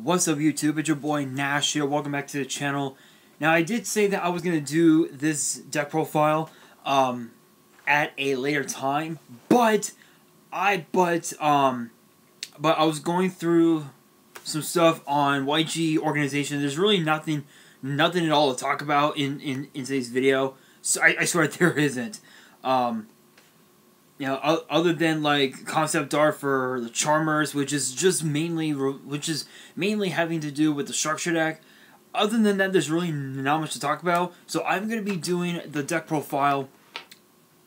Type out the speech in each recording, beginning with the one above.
What's up, YouTube? It's your boy Nash here. Welcome back to the channel. Now, I did say that I was gonna do this deck profile at a later time, but I was going through some stuff on YG organization. There's really nothing at all to talk about in today's video. So I swear there isn't. You know, other than like concept art for the Charmers, which is mainly having to do with the structure deck. Other than that, there's really not much to talk about. So I'm gonna be doing the deck profile,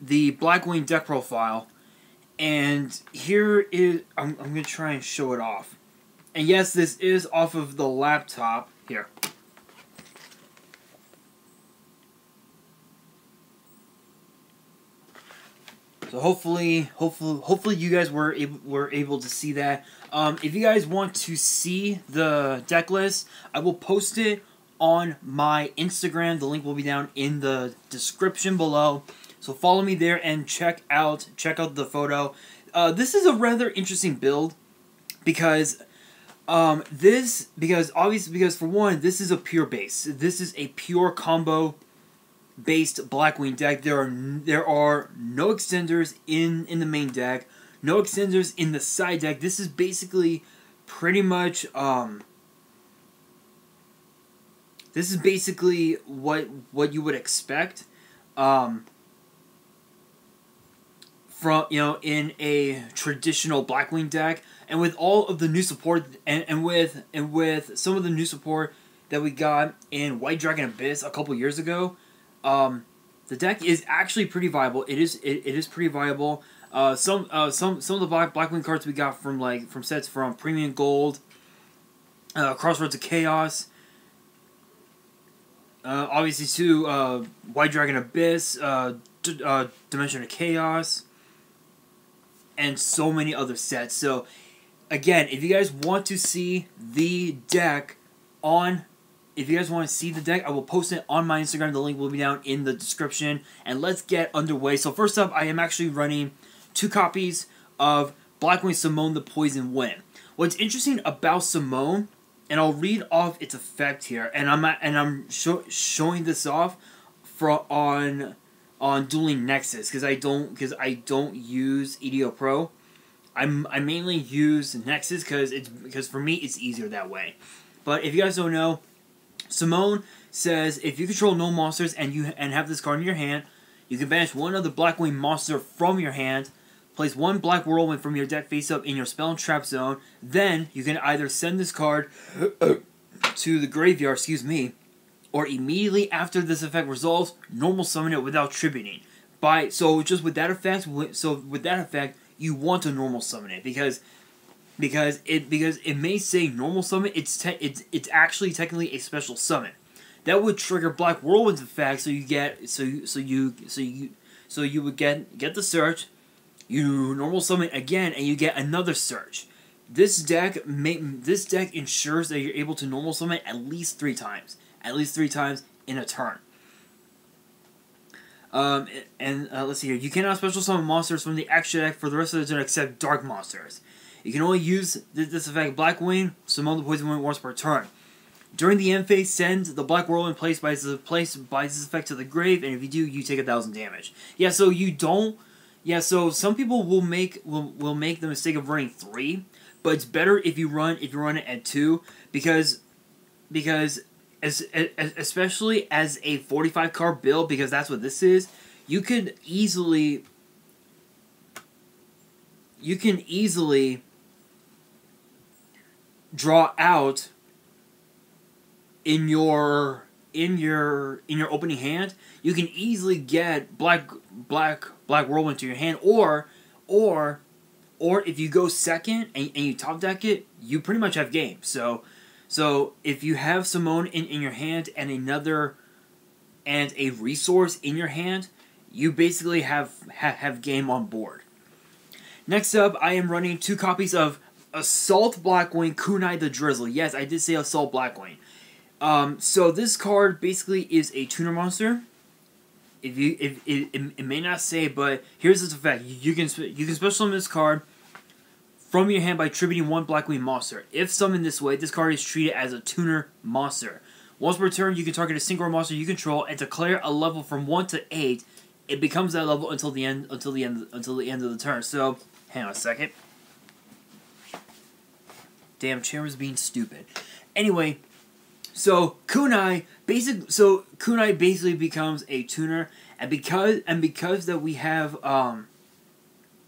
the Blackwing deck profile, and here is I'm gonna try and show it off. And yes, this is off of the laptop here. So hopefully you guys were able to see that. If you guys want to see the deck list, I will post it on my Instagram. The link will be down in the description below. So follow me there and check out the photo. This is a rather interesting build because for one, this is a pure base. This is a pure combo based Blackwing deck. There are no extenders in the main deck, no extenders in the side deck. This is basically pretty much this is basically what you would expect from, you know, in a traditional Blackwing deck. And with all of the new support and with some of the new support that we got in White Dragon Abyss a couple years ago, the deck is actually pretty viable. It is pretty viable. Some of the Blackwing cards we got from sets from Premium Gold, Crossroads of Chaos, obviously too, White Dragon Abyss, Dimension of Chaos, and so many other sets. So again, if you guys want to see the deck If you guys want to see the deck, I will post it on my Instagram. The link will be down in the description. And let's get underway. So first up, I am actually running 2 copies of Blackwing Simone the Poison Wind. What's interesting about Simone, and I'll read off its effect here, and I'm showing this off on Dueling Nexus because I don't use EDO Pro. I mainly use Nexus because for me it's easier that way. But if you guys don't know, Simone says if you control no monsters and have this card in your hand, you can banish one other Blackwing monster from your hand, place 1 Black Whirlwind from your deck face up in your spell and trap zone. Then you can either send this card to the graveyard, or immediately after this effect resolves, normal summon it without tributing. With that effect, you want to normal summon it because it may say normal summon. It's actually technically a special summon that would trigger Black Whirlwind's effect. So you would get the search, you normal summon again, and you get another search. This deck ensures that you're able to normal summon at least 3 times, in a turn. Let's see here. You cannot special summon monsters from the extra deck for the rest of the turn except dark monsters. You can only use this effect Blackwing, Simone the Poison Wind once per turn. During the end phase, send the Black Whirlwind placed by this effect to the grave, and if you do, you take 1,000 damage. Yeah, so you don't. Yeah, so some people will make the mistake of running 3, but it's better if you run it at 2 because especially as a 45 card build, because that's what this is, you can easily draw out in your opening hand. You can easily get Black Whirlwind to your hand, or if you go second and you top deck it, you pretty much have game. So if you have Simone in your hand and a resource in your hand, you basically have game on board. Next up, I am running 2 copies of Assault Blackwing Kunai the Drizzle. Yes, I did say Assault Blackwing. So this card basically is a tuner monster. It may not say, but here's its effect. You can special summon this card from your hand by tributing one Blackwing monster. If summoned this way, this card is treated as a tuner monster. Once per turn, you can target a synchro monster you control and declare a level from 1 to 8. It becomes that level until the end of the turn. So, hang on a second. Damn, chair was being stupid. Anyway, so Kunai basically becomes a tuner, and because that we have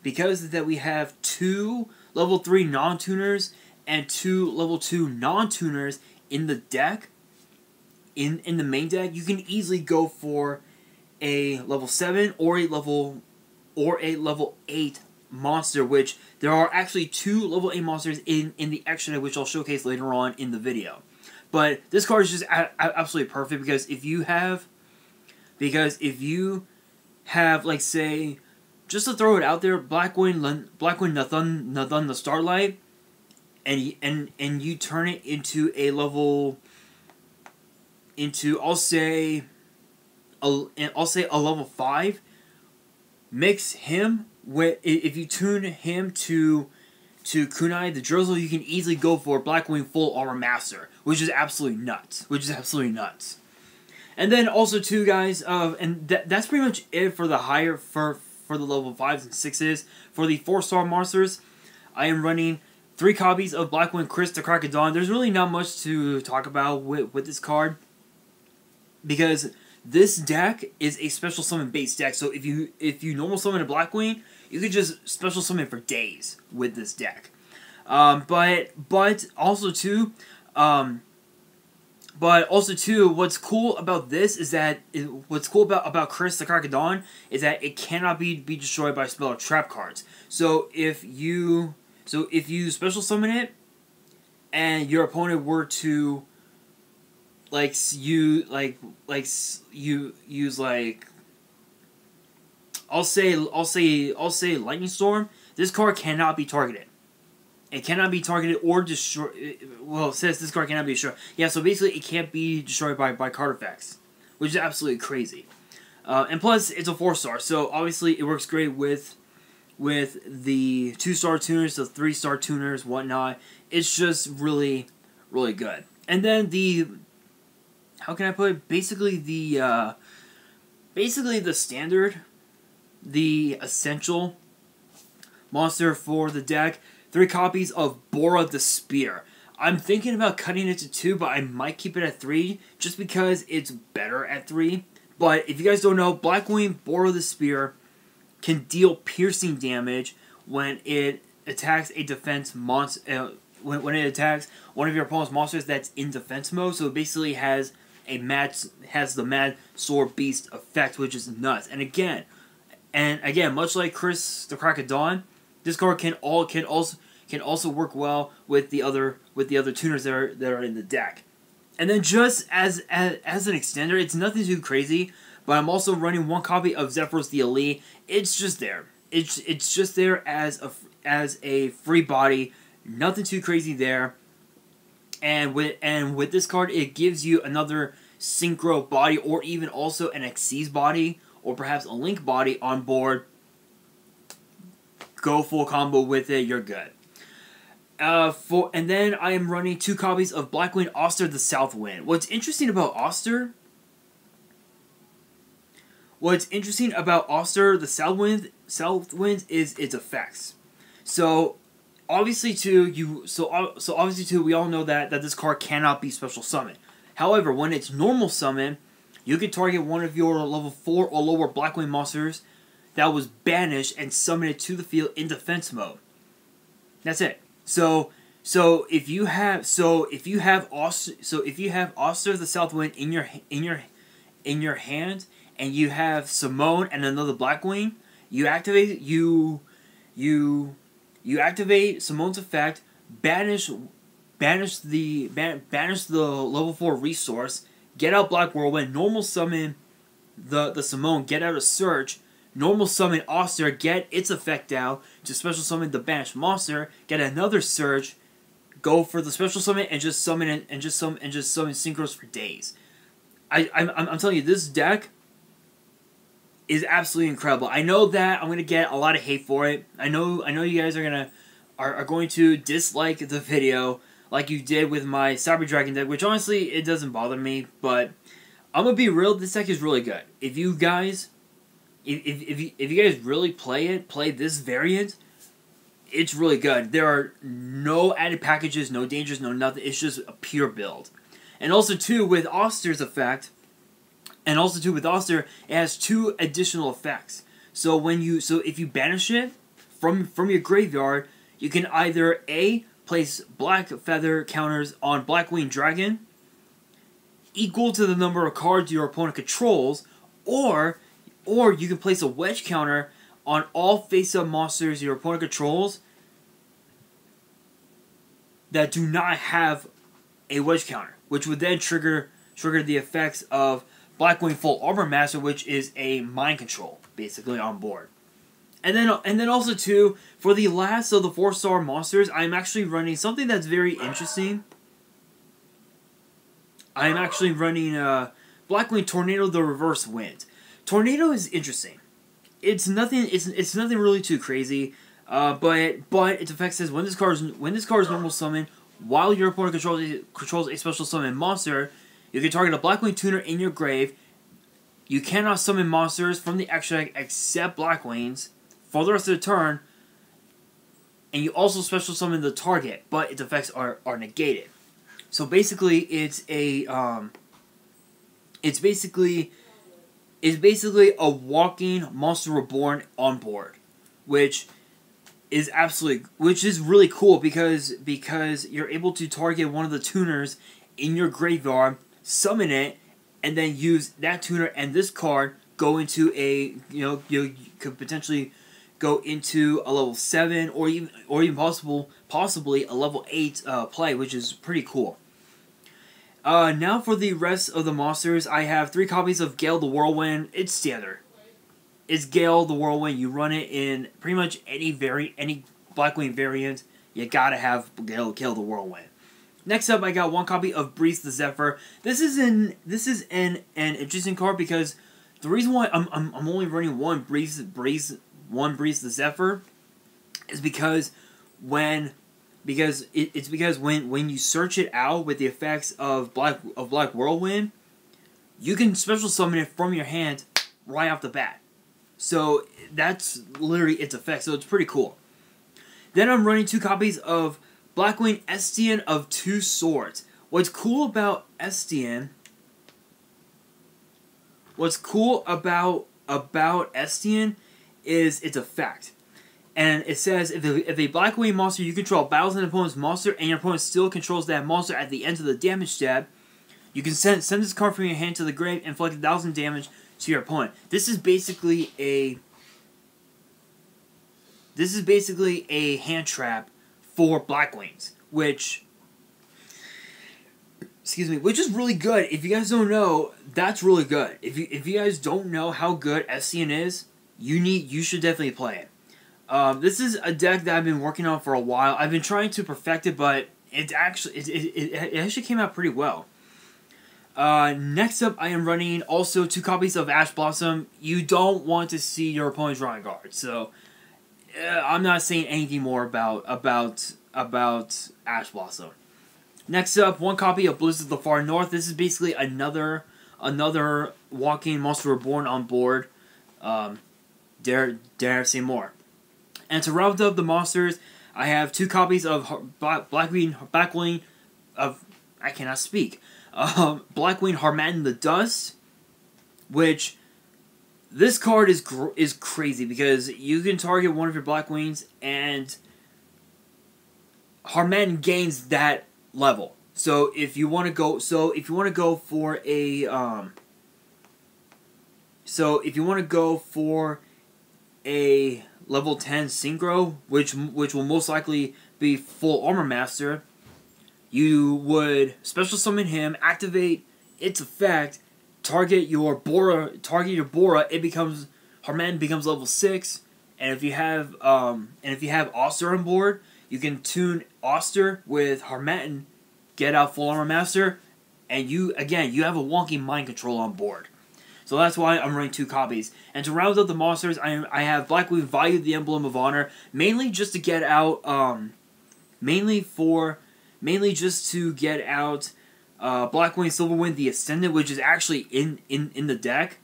we have 2 level 3 non-tuners and 2 level 2 non-tuners in the deck, in the main deck, you can easily go for a level 7 or a level 8 monster, which there are actually 2 level 8 monsters in the extra deck, which I'll showcase later on in the video. But this card is just absolutely perfect because if you have like, say, just to throw it out there, Blackwing Nathan the Starlight, and you turn it into a level, I'll say a level 5. Mix him with, if you tune him to Kunai the Drizzle, you can easily go for Blackwing Full Armor Master, which is absolutely nuts. And then also too, guys, and that's pretty much it for the for the level 5s and 6s. For the 4-star monsters, I am running 3 copies of Blackwing Chris the Crack of Dawn. There's really not much to talk about with this card, because this deck is a special summon based deck. So if you normal summon a Blackwing, you could just special summon for days with this deck. But also too, what's cool about this is that what's cool about Chris the Crack of Dawn is that it cannot be destroyed by spell or trap cards. So if you special summon it, and your opponent were to use I'll say Lightning Storm, this card cannot be targeted. It cannot be targeted or destroyed. Well, it says this card cannot be destroyed. Yeah, so basically it can't be destroyed by card effects, which is absolutely crazy. And plus, it's a 4-star, so obviously it works great with the 2-star tuners, the 3-star tuners, whatnot. It's just really, really good. And then how can I put it? Basically the standard, the essential monster for the deck. 3 copies of Bora the Spear. I'm thinking about cutting it to 2, but I might keep it at 3 just because it's better at 3. But if you guys don't know, Blackwing Bora the Spear can deal piercing damage when it attacks a defense monster. When it attacks one of your opponent's monsters that's in defense mode, so it basically has the Mad Sword Beast effect, which is nuts. And again, much like Chris the Crack of Dawn, this card can also work well with the other tuners that are in the deck. And then just as an extender, it's nothing too crazy, but I'm also running 1 copy of Zephyros the Elite. It's just there. It's just there as a free body. Nothing too crazy there. And with this card, it gives you another Synchro body, or even also an Xyz body, or perhaps a Link body on board. Go full combo with it, you're good. And then I am running 2 copies of Blackwing Oster the Southwind. What's interesting about Oster the Southwind is its effects. So obviously too, we all know that this card cannot be special summoned. However, when it's normal summon, you can target one of your level 4 or lower Blackwing monsters that was banished and summon it to the field in defense mode. That's it. So if you have Oster the Southwind in your hand, and you have Simone and another Blackwing, you activate Simone's effect, banish the level 4 resource, get out Black Whirlwind, normal summon the Simone, get out a Search, normal summon Oster, get its effect out to special summon the banished monster, get another Search, go for the special summon, and just summon it, and just summon Synchros for days. I'm telling you, this deck is absolutely incredible. I know that I'm gonna get a lot of hate for it. I know you guys are gonna are going to dislike the video like you did with my Cyber Dragon deck, which honestly, it doesn't bother me, but I'm gonna be real, this deck is really good. If you guys, if you guys really play this variant, it's really good. There are no added packages, no dangers, no nothing. It's just a pure build. And also too, with Oster's effect, it has 2 additional effects. So if you banish it from your graveyard, you can either A, place black feather counters on Blackwing Dragon equal to the number of cards your opponent controls, or you can place a wedge counter on all face-up monsters your opponent controls that do not have a wedge counter, which would then trigger the effects of Blackwing Full Armor Master, which is a mind control, basically, on board. And then also too, for the last of the 4-star monsters, I'm actually running something that's very interesting. I'm actually running Blackwing Tornado the Reverse Wind. Tornado is interesting. It's nothing really too crazy. But its effect says when this card is normal summon, while your opponent controls a special summon monster, you can target a Blackwing Tuner in your grave. You cannot summon monsters from the extra deck except Blackwings for the rest of the turn, and you also special summon the target, but its effects are negated. So basically, it's basically a walking Monster Reborn on board, which is really cool because you're able to target one of the tuners in your graveyard, summon it, and then use that tuner and this card go into you could potentially go into a level 7 or even possibly a level 8 play, which is pretty cool. Now for the rest of the monsters, I have 3 copies of Gale the Whirlwind. It's standard. It's Gale the Whirlwind. You run it in pretty much any Blackwing variant. You gotta have Gale the Whirlwind. Next up, I got 1 copy of Breeze the Zephyr. This is an interesting card because the reason why I'm only running one Breeze the Zephyr is because when you search it out with the effects of Black Whirlwind, you can special summon it from your hand right off the bat. So that's literally its effect. So it's pretty cool. Then I'm running 2 copies of Blackwing Estienne of 2 Swords. What's cool about Estienne is its effect. And it says, if a Blackwing monster you control battles an opponent's monster and your opponent still controls that monster at the end of the damage step, you can send this card from your hand to the grave and inflict 1,000 damage to your opponent. This is basically a hand trap for Blackwings, which is really good. If you guys don't know, that's really good. If you guys don't know how good Estienne is, you should definitely play it. This is a deck that I've been working on for a while. I've been trying to perfect it, but it actually came out pretty well. Next up, I am running also 2 copies of Ash Blossom. You don't want to see your opponent drawing cards, so I'm not saying anything more about Ash Blossom. Next up, 1 copy of Blizzard of the Far North. This is basically another walking Monster Reborn on board. Dare I say more. And to round up the monsters, I have 2 copies of Blackwing of I cannot speak. Blackwing Harmattan the Dust, which this card is crazy because you can target one of your Blackwings and Harmattan gains that level. So if you want to go for a level 10 Synchro, which will most likely be Full Armor Master, you would special summon him, activate its effect, target your Bora. Harmattan becomes level 6, and if you have Oster on board, you can tune Oster with Harmattan, get out Full Armor Master, and you have a wonky mind control on board. So that's why I'm running 2 copies. And to round out the monsters, I have Blackwing Vayu, the Emblem of Honor, mainly just to get out, mainly just to get out Blackwing Silverwind, the Ascendant, which is actually in the deck.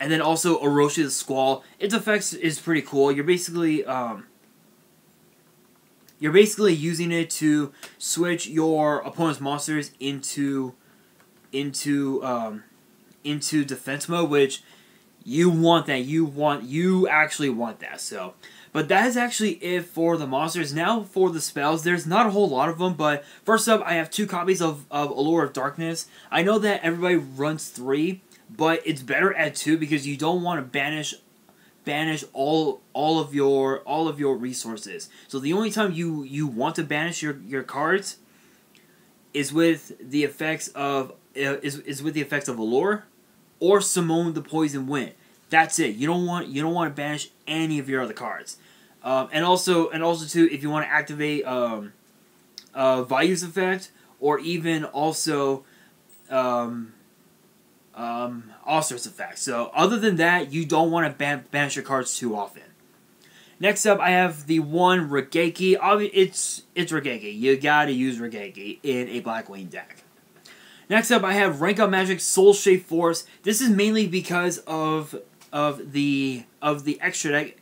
And then also Orochi the Squall. Its effects is pretty cool. You're basically using it to switch your opponent's monsters into defense mode, which you want that. You actually want that. So, but that is actually it for the monsters. Now for the spells, there's not a whole lot of them, but first up I have 2 copies of Allure of Darkness. I know that everybody runs 3, but it's better at 2 because you don't want to banish all of your resources. So the only time you want to banish your cards is with the effects of Allure or Simone the Poison Wind. That's it. You don't want to banish any of your other cards. And also too, if you want to activate Vayu's effect, or even also Allstar's effect. So other than that, you don't want to banish your cards too often. Next up, I have the one Raigeki. It's Raigeki. You gotta use Raigeki in a Blackwing deck. Next up, I have Rank Up Magic Soul Shape Force. This is mainly because of the extra deck,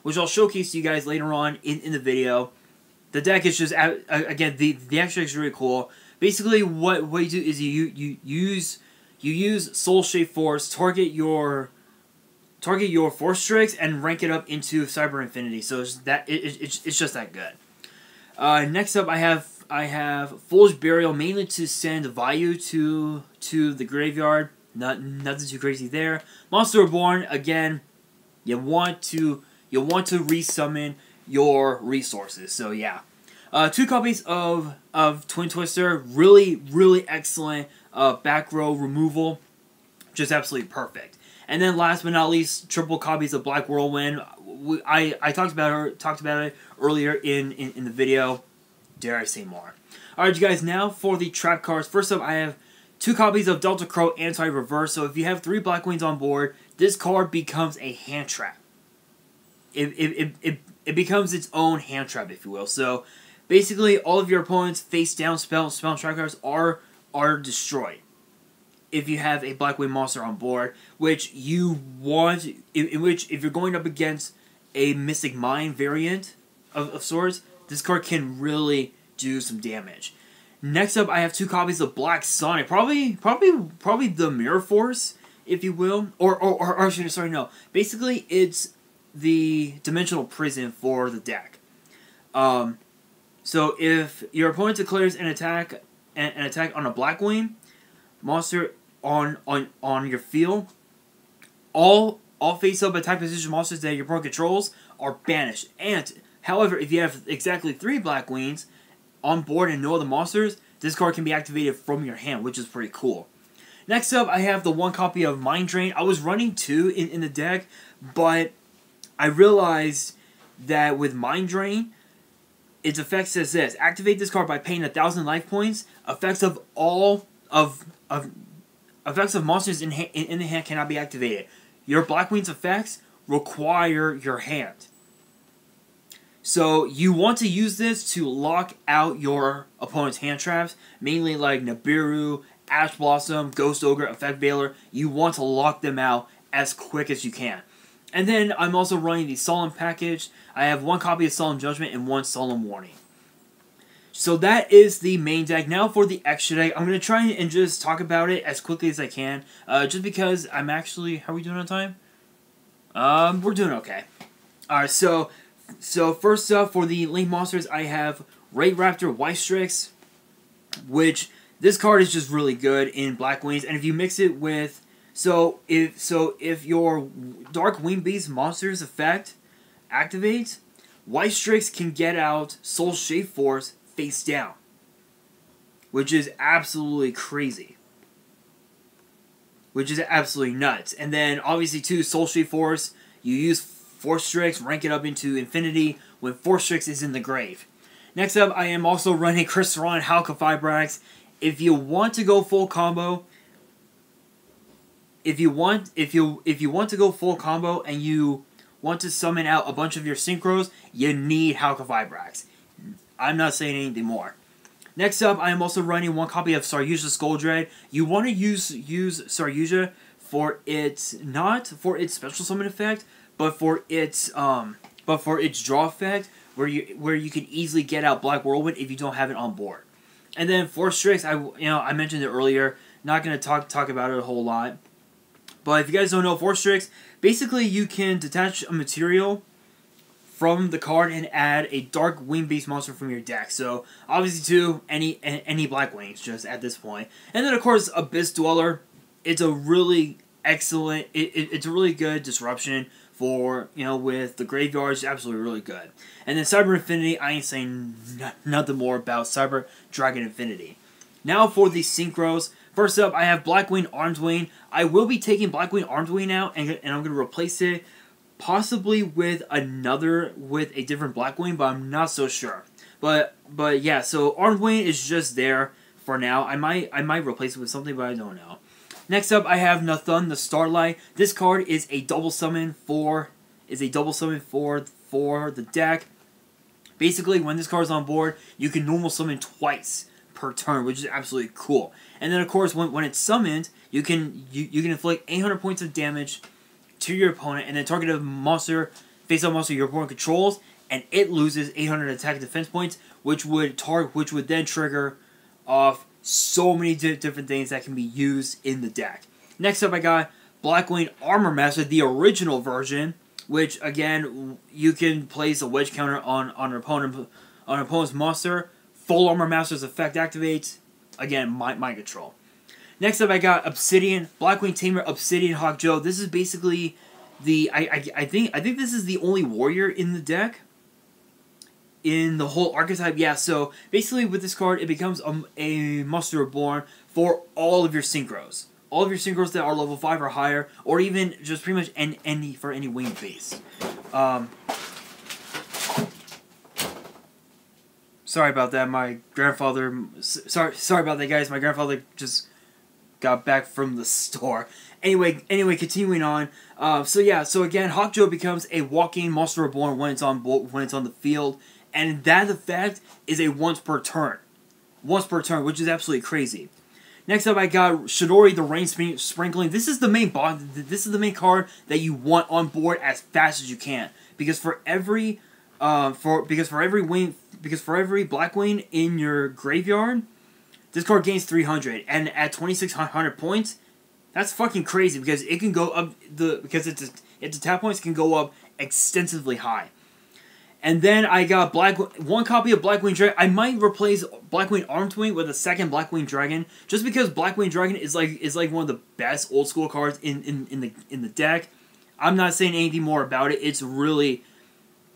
which I'll showcase to you guys later on in the video. The deck is just again the extra deck is really cool. Basically, what you do is you use Soul Shape Force, target your Force Strix, and rank it up into Cyber Infinity. So it's just that good. Next up, I have Foolish Burial, mainly to send Vayu to the graveyard. Nothing too crazy there. Monster Reborn, again, you want to resummon your resources. So yeah. 2 copies of Twin Twister, really excellent back row removal, just absolutely perfect. And then last but not least, triple copies of Black Whirlwind. I talked about it earlier in the video. Dare I say more? All right, you guys. Now for the trap cards. First up, I have 2 copies of Delta Crow Anti-Reverse. So if you have 3 Blackwings on board, this card becomes a hand trap. It becomes its own hand trap, if you will. So basically, all of your opponent's face down spell and trap cards are destroyed if you have a Blackwing monster on board, which you want. In which, if you're going up against a Mystic Mind variant of sorts, this card can really do some damage. Next up, I have 2 copies of Black Sonic, probably the Mirror Force, if you will, or sorry, no. Basically, it's the Dimensional Prison for the deck. So if your opponent declares an attack on a Blackwing monster on your field, all face-up attack position monsters that your opponent controls are banished. And however, if you have exactly 3 Blackwings on board and no other monsters, this card can be activated from your hand, which is pretty cool. Next up, I have the 1 copy of Mind Drain. I was running 2 in the deck, but I realized that with Mind Drain, its effect says this: activate this card by paying 1,000 life points. Effects of monsters in the hand cannot be activated. Your Blackwing's effects require your hand. So you want to use this to lock out your opponent's hand traps, mainly like Nibiru, Ash Blossom, Ghost Ogre, Effect Veiler. You want to lock them out as quick as you can. And then I'm also running the Solemn package. I have 1 copy of Solemn Judgment and 1 Solemn Warning. So that is the main deck. Now for the extra deck, I'm going to try and just talk about it as quickly as I can. Just because I'm actually... How are we doing on time? We're doing okay. Alright, so first up for the Link Monsters, I have Raid Raptor White Strix, which this card is just really good in Blackwings. And if you mix it with... So if your Dark Wing Beast monster's effect activates, White Strix can get out Soul Shape Force face down, which is absolutely crazy. Which is absolutely nuts. And then obviously too, Soul Shape Force, you use Force Strix, rank it up into Infinity when Force Strix is in the grave. Next up, I am also running Crystron and Halka Fibrax. If you want to go full combo, if you want to go full combo and you want to summon out a bunch of your synchros, you need Hauka Vibrax. I'm not saying anything more. Next up, I am also running one copy of Saryuja Scoldred. You want to use Saryuja for its, not for its special summon effect, but for its draw effect, where you can easily get out Black Whirlwind if you don't have it on board. And then Force Strix, I mentioned it earlier. Not going to talk about it a whole lot. But if you guys don't know, Force Strix, basically you can detach a material from the card and add a Dark Wing-based monster from your deck. So, obviously, too, any Black Wings, just at this point. And then, of course, Abyss Dweller. It's a really excellent, it's a really good disruption for, with the graveyards. Absolutely really good. And then Cyber Infinity, I ain't saying nothing more about Cyber Dragon Infinity. Now for the Synchros. First up, I have Blackwing Armswing. I will be taking Blackwing Armswing out, and I'm going to replace it possibly with a different Blackwing, but I'm not so sure. But yeah, so Armswing is just there for now. I might replace it with something, but I don't know. Next up, I have Nathun the Starlight. This card is a double summon for the deck. Basically, when this card is on board, you can normal summon twice per turn, which is absolutely cool. And then, of course, when it's summoned, you can inflict 800 points of damage to your opponent, and then target a monster, face-up monster your opponent controls, and it loses 800 attack and defense points, which would then trigger off so many different things that can be used in the deck. Next up, I got Blackwing Armor Master, the original version, which again you can place a wedge counter on an opponent's monster. Full Armor Master's effect activates. Again, mind control. Next up, I got Obsidian Blackwing Tamer Obsidian Hawk Joe. This is basically I think this is the only warrior in the deck. In the whole archetype, yeah, so basically with this card, it becomes a Monster Reborn for all of your Synchros. All of your Synchros that are level 5 or higher, or even just pretty much any wing base. Sorry about that, my grandfather... Sorry about that, guys. My grandfather just got back from the store. Anyway, continuing on. So again, Hawk Joe becomes a walking Monster Reborn when it's on the field. And that effect is a once per turn, which is absolutely crazy. Next up, I got Shidori the Rain Sprinkling. This is the main boss. This is the main card that you want on board as fast as you can, because for every Blackwing in your graveyard, this card gains 300, and at 2,600 points, that's fucking crazy because it can go up because its attack points can go up extensively high. And then I got one copy of Blackwing Dragon. I might replace Blackwing Armswing with a second Blackwing Dragon, just because Blackwing Dragon is like one of the best old school cards in the deck. I'm not saying anything more about it.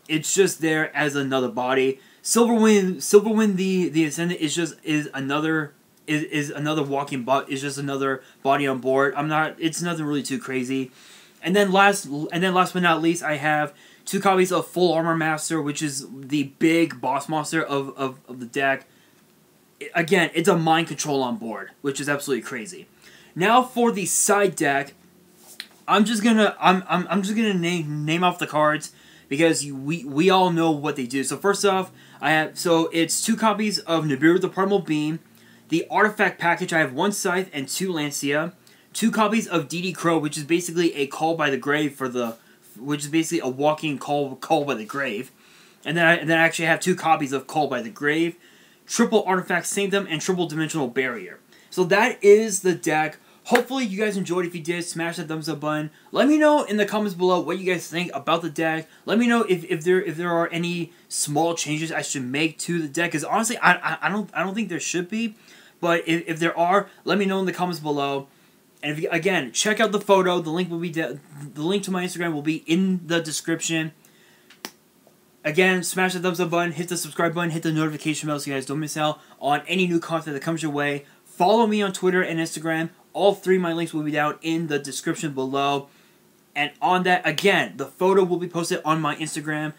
It's just there as another body. Silverwind the Ascendant is another walking bot. Is just another body on board. It's nothing really too crazy. And then last but not least, I have 2 copies of Full Armor Master, which is the big boss monster of the deck. Again, it's a mind control on board, which is absolutely crazy. Now for the side deck, I'm just gonna name off the cards because we all know what they do. So first off, it's 2 copies of Nibiru the Primal Beam, the Artifact Package. I have 1 Scythe and 2 Lancia, 2 copies of DD Crow, which is basically a Call by the Grave which is basically a walking call by the grave. And then I actually have 2 copies of Call by the Grave, triple Artifact Sanctum, and triple Dimensional Barrier. So that is the deck. Hopefully you guys enjoyed. If you did, smash that thumbs up button. Let me know in the comments below what you guys think about the deck. Let me know if there are any small changes I should make to the deck. Because honestly, I don't think there should be. But if there are, let me know in the comments below. And again, check out the photo. The link to my Instagram will be in the description. Again, smash the thumbs up button, hit the subscribe button, hit the notification bell so you guys don't miss out on any new content that comes your way. Follow me on Twitter and Instagram. All 3 of my links will be down in the description below. And on that, again, the photo will be posted on my Instagram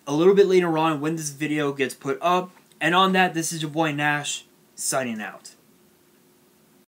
a little bit later on when this video gets put up. And on that, this is your boy Nash, signing out.